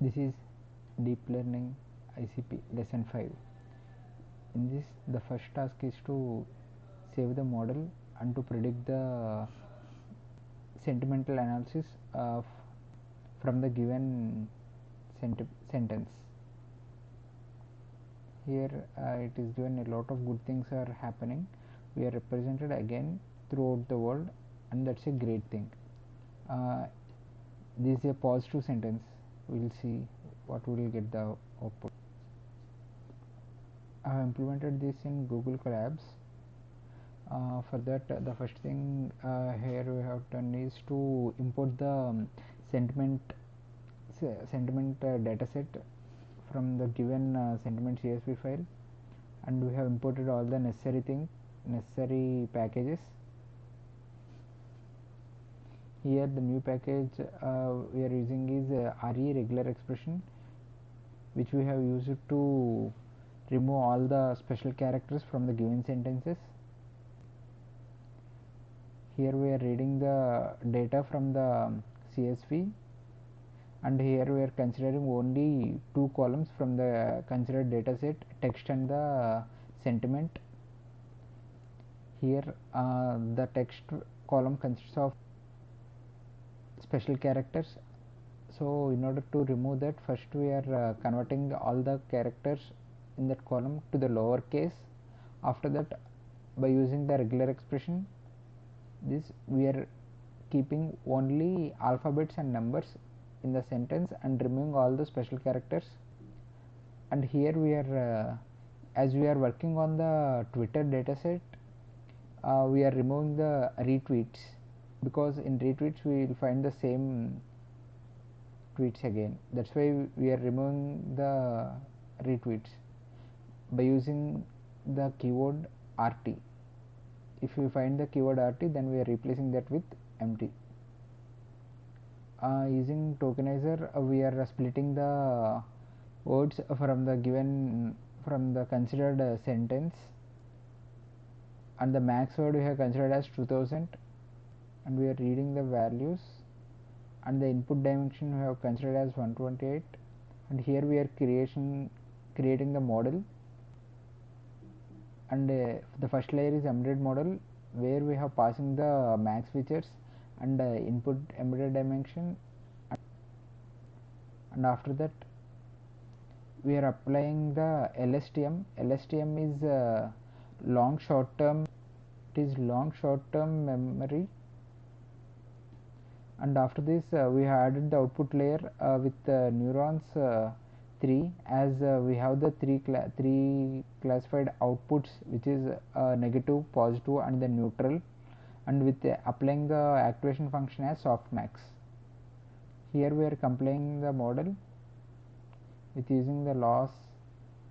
This is Deep Learning ICP lesson 5. In this, the first task is to save the model and to predict the sentimental analysis from the given sentence. Here it is given a lot of good things are happening. We are represented again throughout the world, and that's a great thing. This is a positive sentence. We'll see what we will get the output. I have implemented this in Google Colabs. For that, the first thing here we have done is to import the sentiment dataset from the given sentiment CSV file, and we have imported all the necessary packages. Here the new package we are using is RE regular expression, which we have used to remove all the special characters from the given sentences. Here we are reading the data from the CSV, and here we are considering only two columns from the considered dataset, text and the sentiment. Here the text column consists of special characters, so in order to remove that, first we are converting all the characters in that column to the lower case. After that, by using the regular expression, this we are keeping only alphabets and numbers in the sentence and removing all the special characters. And here we are as we are working on the Twitter dataset, we are removing the retweets, because in retweets we will find the same tweets again. That's why we are removing the retweets by using the keyword RT. If we find the keyword RT, then we are replacing that with empty. Using tokenizer, we are splitting the words from the considered sentence, and the max word we have considered as 2000, and we are reading the values, and the input dimension we have considered as 128, and here we are creating the model. And the first layer is embedded model, where we have passing the max features and input embedded dimension, and after that we are applying the LSTM. LSTM is long short term memory, and after this we have added the output layer with neurons 3, as we have the three classified outputs, which is negative, positive and the neutral, and with applying the activation function as softmax. Here we are compiling the model with using the loss,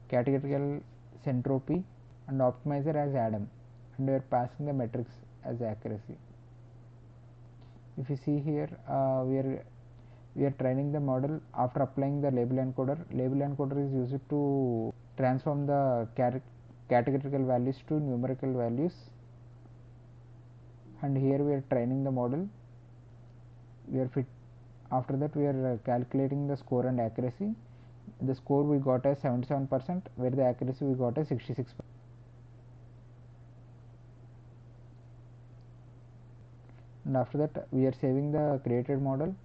categorical centropy and optimizer as Adam, and we are passing the metrics as accuracy. If you see here, we are training the model after applying the label encoder. Label encoder is used to transform the categorical values to numerical values, and here we are training the model. After that we are calculating the score and accuracy. The score we got as 77%, where the accuracy we got as 66%. And after that we are saving the created model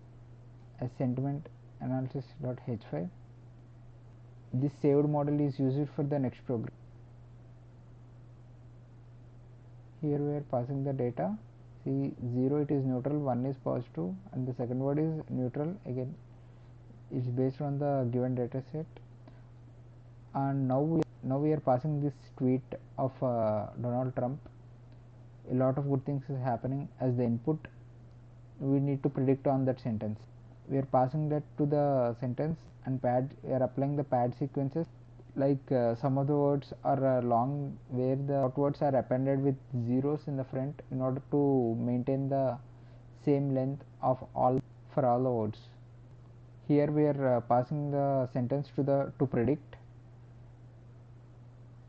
as sentiment analysis.h5. This saved model is used for the next program. Here we are passing the data. See, 0 it is neutral, 1 is positive, and the second word is neutral. Again, it's based on the given data set. And now we are passing this tweet of Donald Trump. A lot of good things is happening. As the input, we need to predict on that sentence. We are passing that to the sentence, and we are applying the pad sequences. Like some of the words are long, where the short words are appended with zeros in the front in order to maintain the same length of for all the words. Here we are passing the sentence to predict.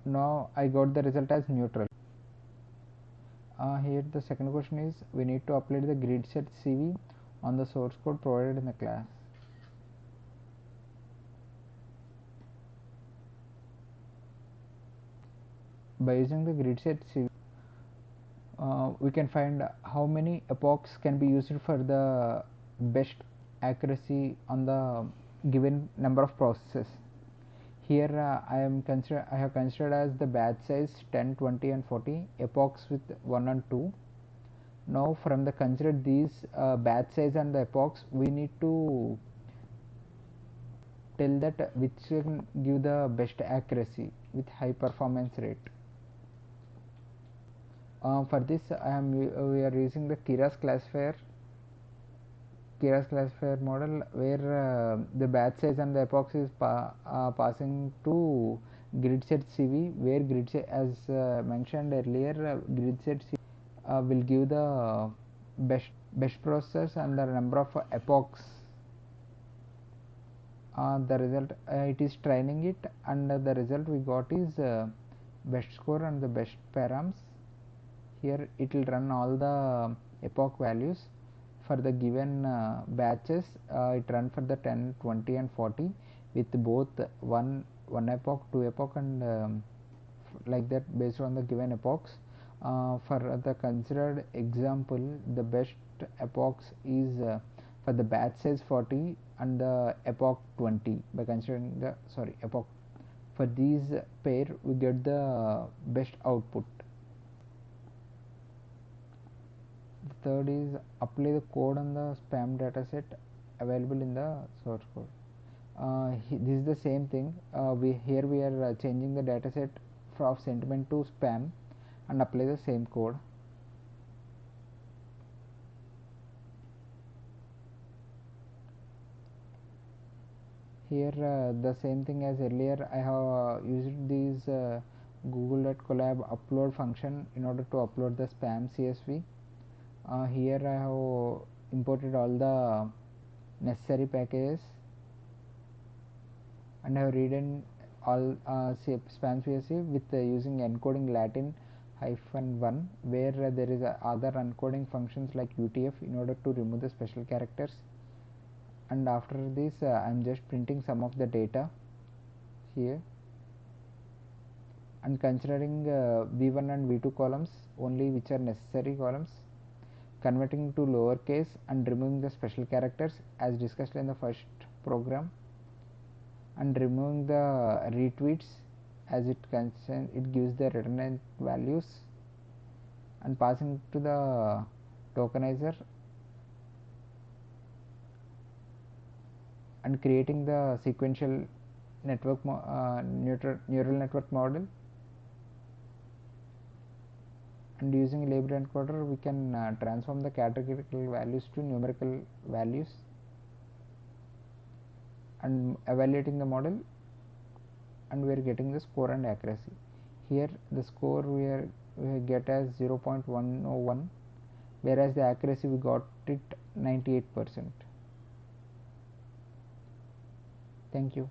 Now I got the result as neutral. Here the second question is, we need to upload the grid set CV on the source code provided in the class. by using the grid set CV, we can find how many epochs can be used for the best accuracy on the given number of processes. Here I have considered as the batch size 10, 20 and 40, epochs with 1 and 2. Now from the considered these batch size and the epochs, we need to tell that which can give the best accuracy with high performance rate. For this we are using the Keras classifier model, where the batch size and the epochs is passing to grid set CV, where grid set, as mentioned earlier, grid set CV will give the best process and the number of epochs. The result, it is training it, and the result we got is best score and the best params. Here it will run all the epoch values for the given batches. It run for the 10, 20 and 40 with both one epoch, 2 epoch and like that, based on the given epochs. For the considered example, the best epochs is for the batch size 40 and the epoch 20. By considering the epoch, for these pair we get the best output. The third is apply the code on the spam dataset available in the source code. This is the same thing. Here we are changing the dataset from sentiment to spam and apply the same code. Here the same thing as earlier, I have used these google.colab upload function in order to upload the spam CSV. Here I have imported all the necessary packages and I have written all spam CSV with using encoding Latin -1, where there is other encoding functions like UTF in order to remove the special characters. And after this I am just printing some of the data here and considering V1 and V2 columns only, which are necessary columns, converting to lowercase and removing the special characters as discussed in the first program, and removing the retweets as it gives the redundant values, and passing to the tokenizer and creating the sequential network neural network model. And using label encoder we can transform the categorical values to numerical values and evaluating the model, and we are getting the score and accuracy. Here the score we get as 0.101, whereas the accuracy we got it 98%. Thank you.